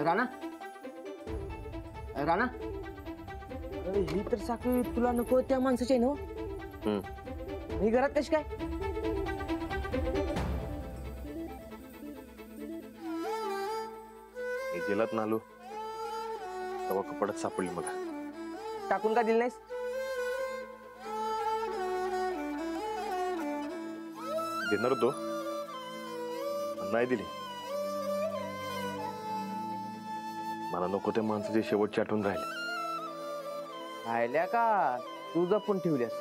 राणा राणा ही तर साखळी तुला नको त्या माणसाची आहे ना? ही घरात कशी काय? मी जेलात नालो तेव्हा कपड्यात सापडली मला. टाकून का दिली नाहीस? देणार होतो पण नाही दिली. मला नको त्या माणसाची शेवटची आठवण राहिली. राहिल्या का तू जपून ठेवल्यास?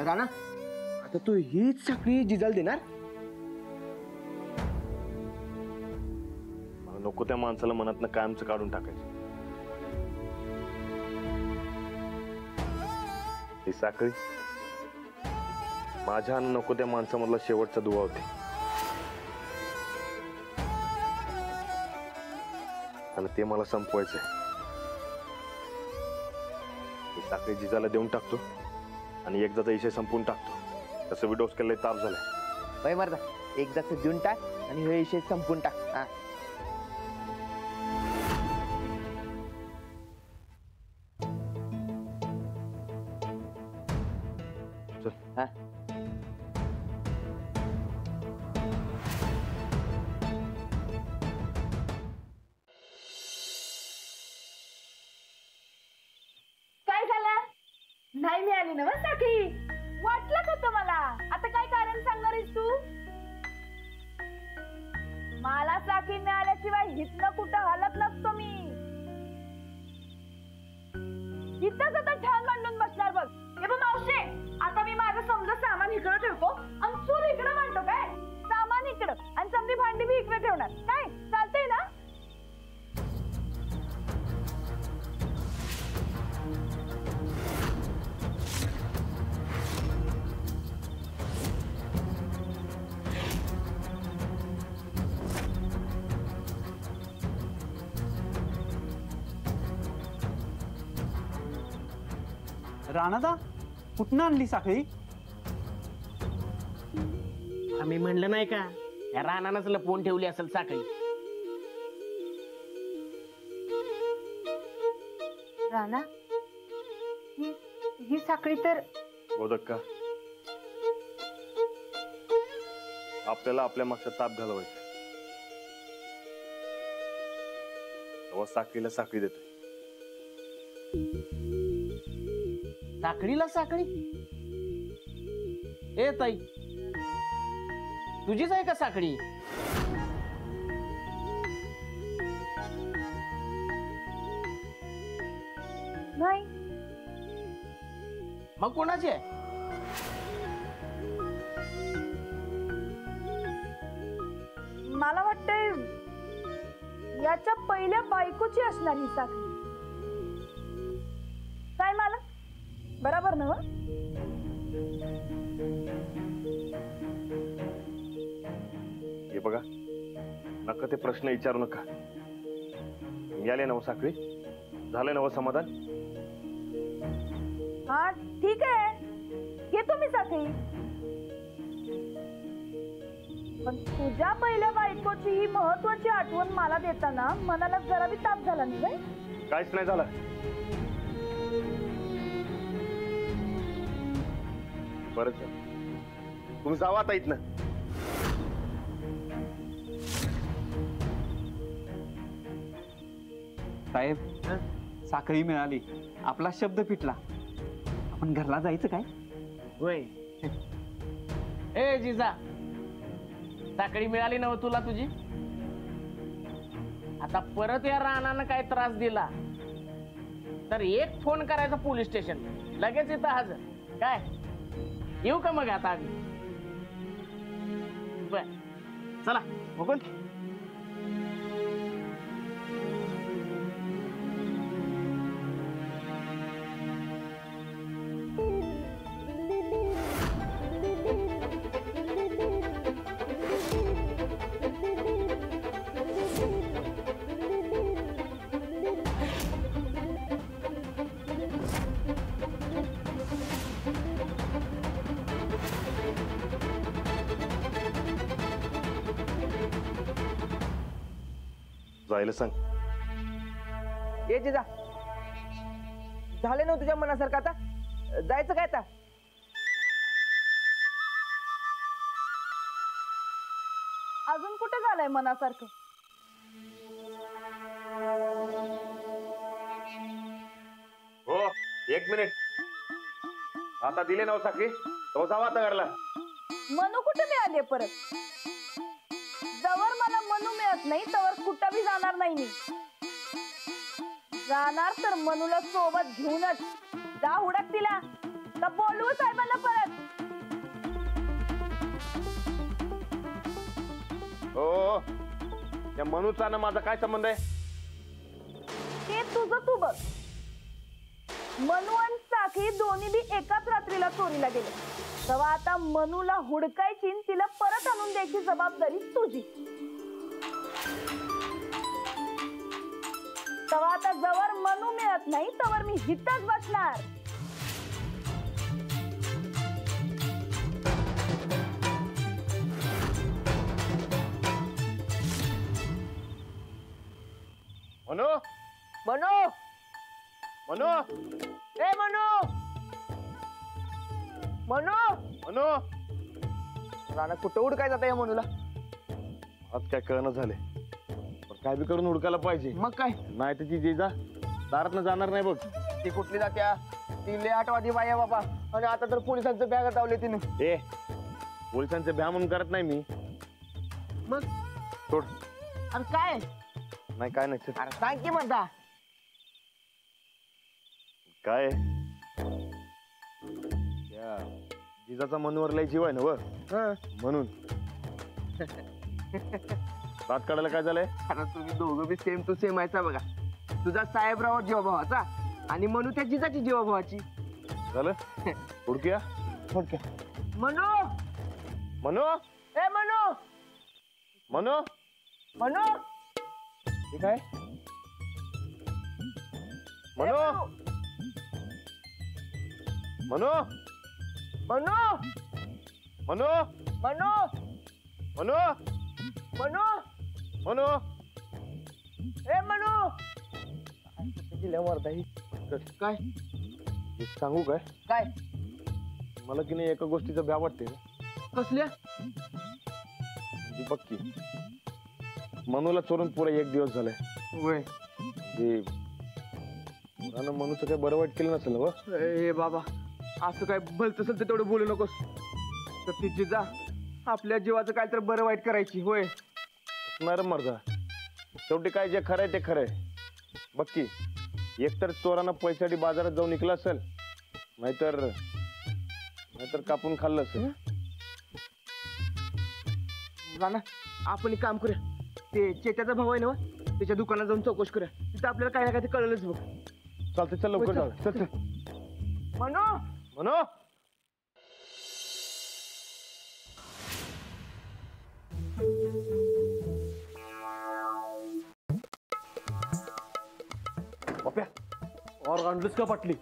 राणा आता तू हीच साखळी जिजाला देणार? मला नको त्या माणसाला मनातनं कायमचं काढून टाकायचं. ही साखळी माझ्या आणि नको त्या माणसामधला शेवटचा दुवा होते. आणि ते मला संपवायचंय. ही साखळी जिजाला देऊन टाकतो आणि एकदाचा विषय संपून टाकतो. तसं मी डोसक्याला ताप झालाय. वय मर्दा एकदाच देऊन टाक आणि हे विषय संपून टाक. हा चल. हा काय झालं? नाही मिळाली ना साखळी? वाटलंच होतं मला. आता काय कारण सांगणार आहेस तू? मला साखळी मिळाल्याशिवाय हितनं कुठं हलत नसतो मी. इथंच आता ठाण मांडून बसणार बघ. हे बघ मावशे, आता मी माझं समजा सामान इकडं ठेवतो आणि चूल इकडं मांडतो काय? सामान इकडं आणि समधी भांडी मी इकडे ठेवणार काय? चालतंय ना? राणादा कुठनं आणली साखळी? आम्ही म्हणलं नाही का या रानानंच लपवून ठेवली असेल साखळी. राणा ही साखळी तर गोदक्का, आपल्याला आपल्या मागचा ताप घालवायचा. तेव्हा साखळीला साखळी देतोय. साखळीला साखळी? ए ताई, तुझीच आहे का साखळी? नाही. मग कोणाची आहे? मला वाटतंय याच्या पहिल्या बायकोची असणार ही साखळी. काय मला बरोबर ना? हे बघा, नका ते प्रश्न विचारू नका. मिळाले नव साखळी? झालं नव समाधान? हा ठीक आहे, घेतो मी साखळी. पण तुझ्या पहिल्या बायकोची ही महत्वाची आठवण मला देताना मनाला जरा बी ताप झाला नाही बाई? काहीच नाही झालं. बरं तुम्ही जावा आता इथनं. साहेब, साखळी मिळाली, आपला शब्द फिटला. आपण घरला जायचं काय? होय. ए जिजा, साखळी मिळाली ना तुला तुझी? आता परत या रानानं काय त्रास दिला तर एक फोन करायचा पोलीस स्टेशन, लगेच इथं हजर. काय येऊ का मग आता आम्ही? बर चला बघून. जायला सांग. ये जिजा झाले ना तुझ्या मनासारखं, आता जायचं काय आता? अजून कुठे झालंय मनासारखं? हो, 1 मिनिट. आता दिले ना साखळी, तो जावा आता घरला. मनू कुठे मिळाली परत? जवळ मला मनू मिळत नाही तवर कुठं बी जाणार नाही मी. जाणार तर मनूला सोबत घेऊनच. जा हुडक तिला, का बोलवू साहेबांना परत? हो, त्या मनूचा ना माझा काय संबंध आहे? ते तुझं तू बघ. मनू आणि साखी दोन्ही बी एकाच रात्रीला चोरीला गेले. तेव्हा आता मनूला हुडकायची आणि तिला परत आणून द्यायची जबाबदारी तुझी. तेव्हा आता जवळ मनू मिळत नाही तवर मी हितच बसणार. मनू, मनू, मनू, ए मनू, मनू. मनू. राणा कुठं उडकाय जाता या मनूला? आज काय कळणं झाले, पण काय बी करून हुडकायला पाहिजे. मग काय, नाही त्याची जिजा दारात जाणार नाही बघ. ती कुठली जात्या? ती लय आठवादी बाई आहे बाबा. आणि आता तर पोलिसांचं बॅग लावले तिने. ए, पोलिसांचे भ्या म्हणून करत नाही मी. मग सोड. आणि काय? नाही काय नाही. चल. अरे सांग की म्हणता. काय त्या जिजाचा मनवर लय जीव आहे ना व, म्हणून. दात काढायला काय झालंय? आता तुम्ही दोघं बी सेम टू सेम आहेचा बघा. तुझा साहेबराव जीवाभावाचा आणि मनू त्या जिजाची जीवाभावाची. झालं हुडक्या. मनू, मनू, ए मनू, मनू. मनू, हे काय? मनू, मनू, मनू, मनू, मनू, मनू, मनू, मनू. ए मनू. काय एक सांगू काय? काय मला की नाही एका गोष्टीचं भ्या वाटते. कसल्या? म्हणजे बघ की, मनूला चोरून पुरे 1 दिवस झालाय. वय ते मनूचं काय बरं वाईट केलं नसेल व. ए बाबा, असं काय भलत असेल तर तेवढं बोलू नकोस. तर ती जिजा आपल्या जीवाचं काय तर बरं वाईट करायची. होय असणार मर्दा. शेवटी काय जे खरंय ते खरंय. बघ की, एकतर चोरांना पैशासाठी बाजारात जाऊन निघला असेल, नाहीतर कापून खाल्लं असेल. राणा, आपण एक काम करूया. ते चेत्याचा भाऊ आहे ना, त्याच्या दुकानात जाऊन चौकशी करूया. तिथं आपल्याला काय ना काय ते कळलंच बघ. चालते, चल लवकर जाऊ. चल चल. मनू, म्हणू. और आणलीस का पाटली?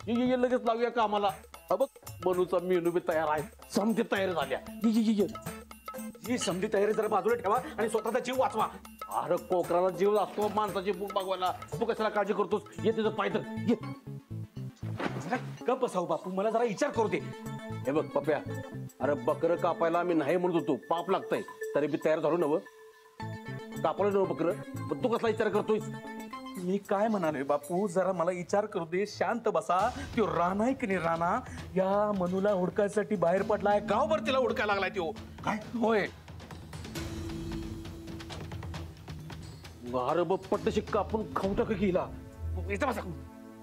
ये लगेच लावूया कामाला. हा बघ, मनूचा मेनू बी तयार आहे. समधी तयारी झाल्या. ये ही समधी तयारी जरा बाजूला ठेवा आणि स्वतःचा जीव वाचवा. अरे कोकराला जीव असतो माणसाची भूक भागवायला. तू कशाला काळजी करतोस? ये तिचं पाय तर ये. जरा गप बसाव बापू, मला जरा विचार करू दे. हे बघ पप्या, अरे बकर कापायला मी नाही म्हणत होतो, पाप लागतंय. तरी बी तयार झालो नव. कापलं नव बकर, पण तू कसला विचार करतोय? मी काय म्हणालोय बापू, जरा मला विचार करू दे. शांत बसा. तो राणा आहे की नाही, राणा या मनूला हुडकायसाठी बाहेर पडलाय. गावभर तिला हुडकायला लागलाय तो. काय होय? अरे बघ, पट्टशी कापून खाऊ टाक गेला. इथं बसा.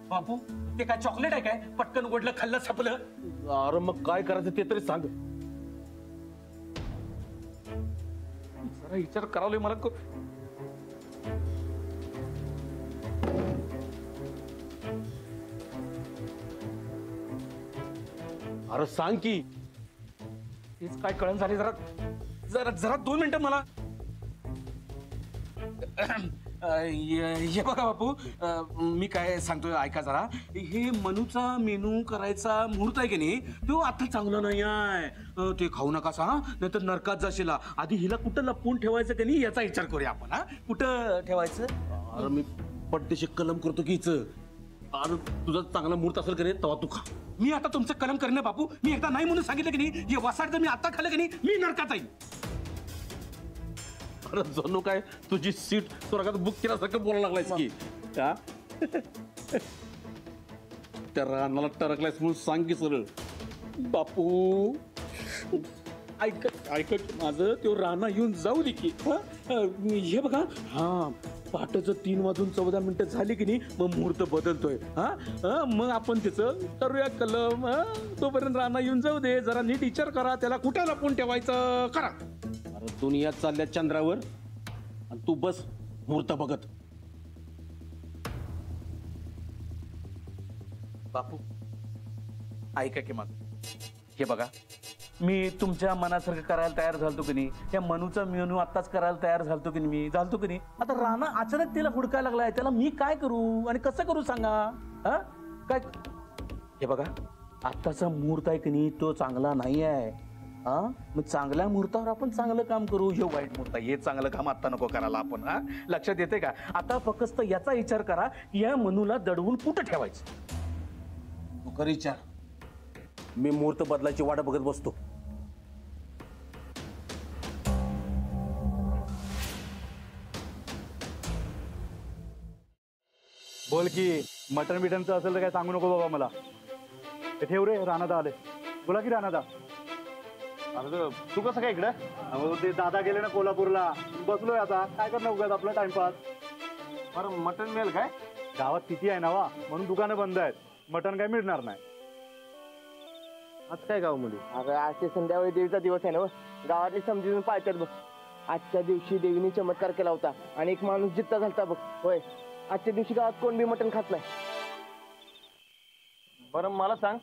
बापू, ते काय चॉकलेट आहे काय? पटकन उघडलं, खाल्लं, संपलं. अरे मग काय करायचं ते तरी सांग. जरा विचार करावं मला. अरे सांग की. तेच काय कळण झाले. जरा जरा जरा 2 मिनिटं मला. हे बघा बापू, मी काय सांगतोय ऐका जरा. हे मनूचा मेनू करायचा मुहूर्त आहे की नाही, तो आता चांगला नाही आहे. ते खाऊ नका सा, नाहीतर नरकात जाशीला. आधी हिला कुठं लपवून ठेवायचं की नाही याचा विचार करूया आपण. हा, कुठं ठेवायचं? अरे मी पट्टीशी कलम करतो की हिचं. अरे तुझा चांगला मुहूर्त असेल की नाही तेव्हा तू खा. मी आता तुमचं कलम करणं बापू. मी एकदा नाही म्हणून सांगितलं की नाही, हे वसाड जर मी आता खाल्लं की नाही, मी नरकात जाईन. अरे जणू काय तुझी सीट स्वर्गात बुक केल्यासारखं बोलायला लागलायस की. हा? त्या रानाला टरकलायस म्हणून सांग की सरळ. बापू ऐकत ऐकत माझं तो राणा येऊन जाऊ दे की. हे बघा, हा पहाटेचं 3:14 झाली की नाही, मग मुहूर्त बदलतोय. हा, मग आपण त्याचं करूया कलम. तोपर्यंत राणा येऊन जाऊ दे. जरा नीट विचार करा, त्याला कुठं लपून ठेवायचं करा. अरे दुनिया चालल्या चंद्रावर आणि तू बस मुहूर्त बघत. बापू ऐका की मग. हे बघा, मी तुमच्या मनासारखं करायला तयार झालतो की नाही. त्या मनूचा मेनू आत्ताच करायला तयार झालतो की नाही, मी झालतो की नाही. आता राणा अचानक तिला हुडकायला लागलाय, त्याला मी काय करू आणि कसं करू सांगा. हा काय, हे बघा आत्ताचा मुहूर्त आहे की नाही, तो चांगला नाही आहे. हा, मग चांगल्या मुहूर्तावर आपण चांगलं काम करू. हे वाईट मुहूर्त, हे चांगलं काम आता नको करायला आपण. हा, लक्षात येते का? आता फक्त याचा विचार करा, या मनूला दडवून कुठं ठेवायचं. कर विचार. मी मुहूर्त बदलायची वाट बघत बसतो. बोल की मटन बिटनचं असेल तर काय सांगू नको बाबा मला. ते ठेव रे, राणादा आले. बोला की राणादा. अरे तू कसं काय इकडं? अहो ते दादा गेले ना कोल्हापूरला, बसलोय आता. काय करणार उगाच आपला टाइमपास. बरं मटन मिळेल काय? गावात किती आहे ना वा, म्हणून दुकानं बंद आहेत. मटन काय मिळणार नाही. आज काय गावामध्ये? अरे आज ते संध्याकाळी देवीचा दिवस आहे ना व. गावातली समजून पाळतात बघ. आजच्या दिवशी देवीने चमत्कार केला होता आणि एक माणूस जित्ता झालता बघ. होय, आजच्या दिवशी गावात कोण बी मटण खात नाही. बरं मला सांग,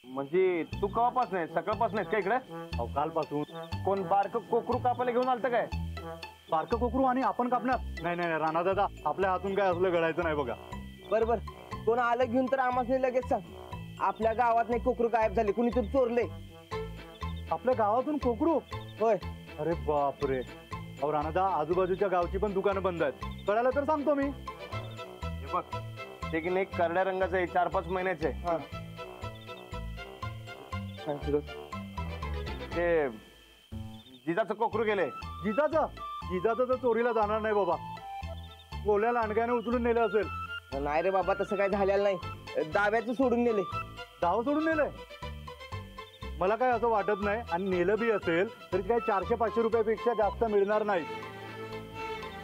म्हणजे तू कवापास नाही, सकाळपास नाहीस का इकडे? अहो कालपासून. कोण बारक कोकरू कापायला घेऊन आलतं काय? बारकं कोकरू आणि आपण कापणार? नाही नाही राणा दादा, आपल्या हातून काय असलं घडायचं नाही बघा. बरोबर, कोण आलं घेऊन तर आम्हाला लगेच सांग. आपल्या गावात नाही कोकरू गायब झाले, कुणीतरी चोरले. आपल्या गावातून कोकरू? होय. अरे बापरे. अहो राणादा, आजूबाजूच्या गावची पण दुकानं बंद आहेत. कळालं तर सांगतो मी. हे बघ, ते की नाही करड्या रंगाचं आहे, 4-5 महिन्याचे. हा, ते जिजाचं कोकरू गेले. जिजाचं तर चोरीला जाणार नाही बाबा. गोल्या लांडग्याने उचलून नेलं असेल. नाही रे बाबा, तसं काय झालेलं नाही. दाव्याचं सोडून नेले. गाव सोडून नेलंय? मला काय असं वाटत नाही. आणि नेलं बी असेल तरी काय 400-500 रुपयापेक्षा जास्त मिळणार नाही.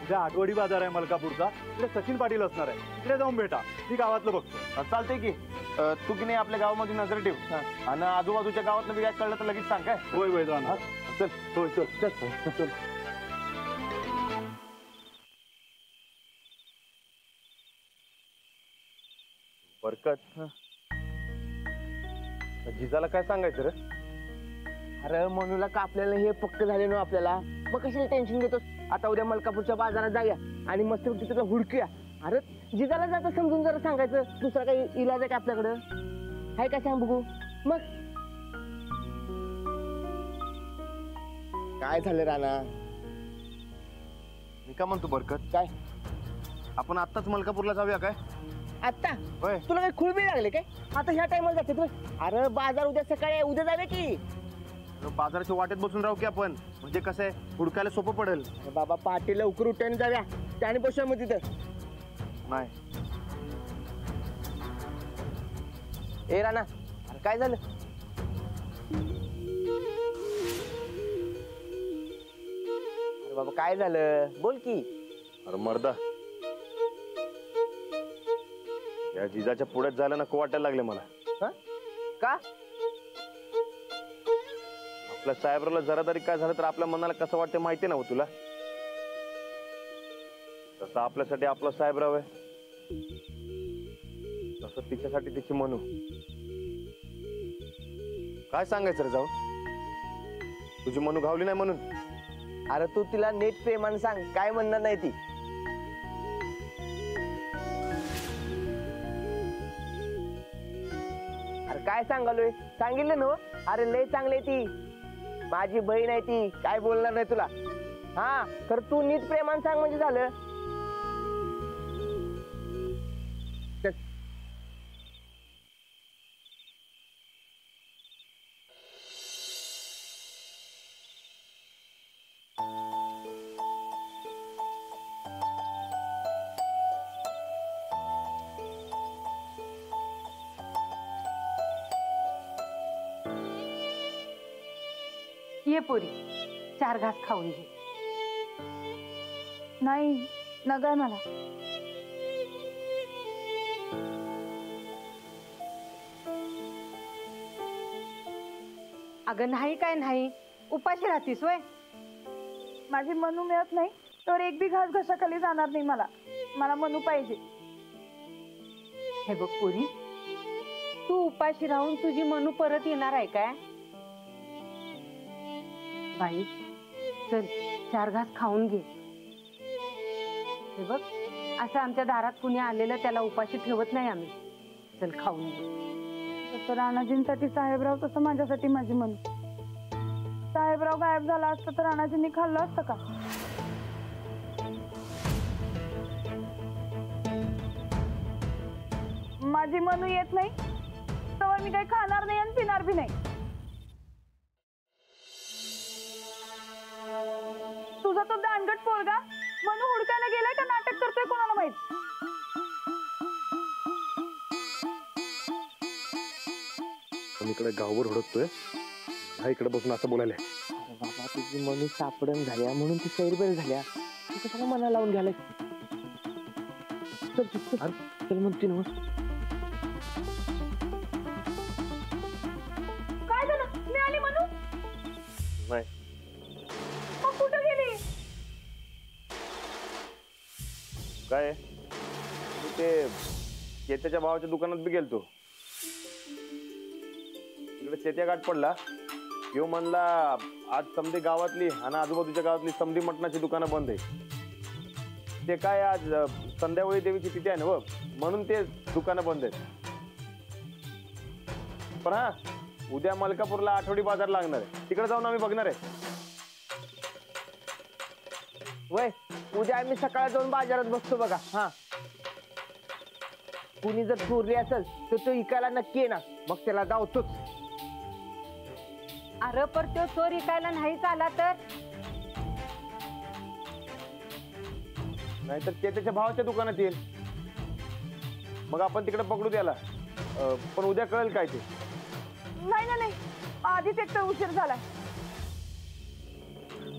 उद्या आठवडी बाजार आहे मलकापूरचा, तिकडे सचिन पाटील असणार आहे. तिकडे जाऊन भेटा, मी गावातलं बघतो. चालतंय की. तू की नाही आपल्या गावामध्ये नजर ठेव आणि आजूबाजूच्या गावात काय कळलं तर लगेच सांग काय. होय होय राणा. चल. होय चल चल चल. बरकत, जिजाला काय सांगायचं रे? अरे मनूला कापलेलं हे पक्क झाले ना आपल्याला, मग कशाला टेन्शन घेतोस. आता उद्या मलकापूरच्या बाजारात जाऊया आणि मस्त तिथं हुडकूया. अरे जिजाला जाता समजून जरा सांगायचं. दुसरा काही इलाज आहे का आपल्याकडं? आहे का सांग बघू. मग काय झालं राणा? मी का म्हणतो बरकत, काय आपण आत्ताच मलकापूरला जाऊया काय? आता? होय. तुला काही खुळबी लागले काय? आता ह्या टायमाला जाते तू? अरे बाजार उद्या सकाळी आहे, उद्या जाऊया की. बाजाराच्या वाटेत बसून राहू की आपण, म्हणजे कसं आहे हुडकायला सोपं पडेल. अरे बाबा पहाटे लवकर उठायला जाऊया, त्याने बसूया मग तिथं. नाही ए राणा, अरे काय झालं? अरे बाबा काय झालं? बोल की. अरे मर्दा, या जिजाच्या पुढ्यात जायला नको वाटायला लागले मला. हं? का? आपल्या साहेबराला जरा तरी काय झालं तर आपल्या मनाला कसं वाटतं माहिती ना हो तुला. तसं आपल्यासाठी आपला साहेबराव आहे, तसं तिच्यासाठी तिची म्हणू. काय सांगायचं रे जाऊन? तुझी मनू घावली नाही म्हणून? अरे तू तिला नीट प्रेमानं सांग, काय म्हणणार नाही ती. अरे काय सांगालोय, सांगितलं ना. अरे लय चांगली आहे ती, माझी बहीण आहे ती, काय बोलणार नाही तुला. हा तर तू नीट प्रेमानं सांग म्हणजे झालं. चल. ये पोरी, 4 घास खाऊन घे. नाही नगाय मला. अगं नाही काय नाही, उपाशी राहतीस वय. माझी मनू मिळत नाही तर एक बी घास घशाखाली जाणार नाही. मला मला मनू पाहिजे. हे बघ पोरी, तू उपाशी राहून तुझी मनू परत येणार आहे काय? बाई चल 4 घास खाऊन घे. हे बघ, असं आमच्या दारात कुणी आलेलं त्याला उपाशी ठेवत नाही आम्ही. चल खाऊन घे. तसं राणाजींसाठी साहेबराव, तसं माझ्यासाठी माझी मनू. साहेबराव गायब झाला असतं तर राणाजींनी खाल्लं असतं का? माझी मनू येत नाही तर मी काही खाणार नाही आणि पिणार बी नाही. तुझा तो दांडगट पोरगा मनू हुडकायला गेलाय का नाटक करतोय कोणाला माहित. पण इकडे गावभर हुडकतोय, हा इकडे बसून असं बोलायला. अरे बाबा, तुझी मनू सापडण झाल्या म्हणून ती सैरबैर झाल्या. तू कशाला मना लावून घ्यायला. चल चल चल. चल म्हणते ना. काय झालं? मिळाली मनू? नाही मग कुठं गेली? काय आहे? मी ते चेत्याच्या भावाच्या दुकानात बी गेलतो. तिकडे चेत्या गाठ पडला. यो म्हणला आज समधी गावातली आणि आजूबाजूच्या गावातली समधी मटणाची दुकानं बंद आहे. ते काय आज संध्यावळी देवीची तिथी आहे ना व, म्हणून ते दुकानं बंद आहेत. पण हा उद्या मलकापूरला आठवडी बाजार लागणार आहे, तिकडे जाऊन आम्ही बघणार आहे. वय उद्या आम्ही सकाळ जाऊन बाजारात बसतो बघा. हा कुणी जर चोरली असेल तर तो इकायला नक्की येणार, मग त्याला धावतोच. अरे पर तो चोर इकायला नाहीच आला तर? नाहीतर ते त्याच्या भावाच्या दुकानात येईल, मग आपण तिकडे पकडू त्याला. पण उद्या कळेल काय ते. नाही नाही नाही, आधीच एक तर उशीर झालाय.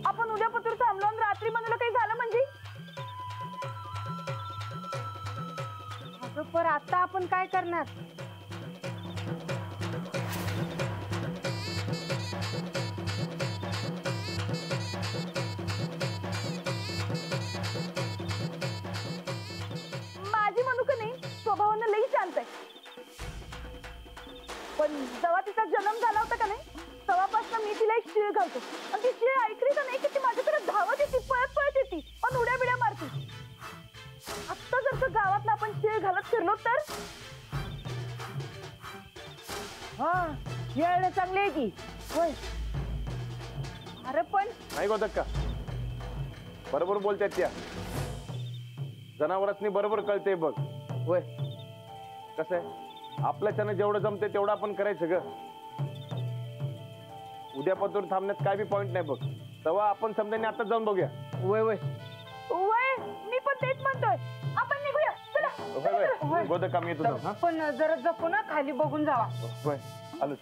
आपण उद्या पतूर थांबलो आणि रात्री मनूला काही झालं म्हणजे? अगं पर आता आपण काय करणार? माझी मनू का नाही स्वभावानं लई शांत आहे. पण जेव्हा तिचा जन्म झाला होता का नाही, तेव्हापासून मी तिला एक शिळ घालतो आणि ती शिळ ऐकली का नाही की ती माझ्याकडे धावत येते, पळत पळत येते आणि उड्या बिड्या मारते. आत्ता जर का गावात आपण शिळ घालत फिरलो तर? हा येणं चांगली आहे की. होय अरे पण नाही गोदक का, बरोबर बोलतात त्या. जनावरांनी बरोबर कळते बघ. होय कसं आहे, आपल्याच्यानं जेवढं जमते तेवढं आपण करायचं ग. उद्या पतूर थांबण्यात काय बी पॉइंट नाही बघ. तेव्हा आपण समजाने आता जाऊन बघूया. वय वय वय मी पण तेच म्हणतोय, आपण निघूया. चला होय होय गोदक आम्ही येतो जाऊन. हा पण जरा जपून ना, खाली बघून जावा. होय आलोच.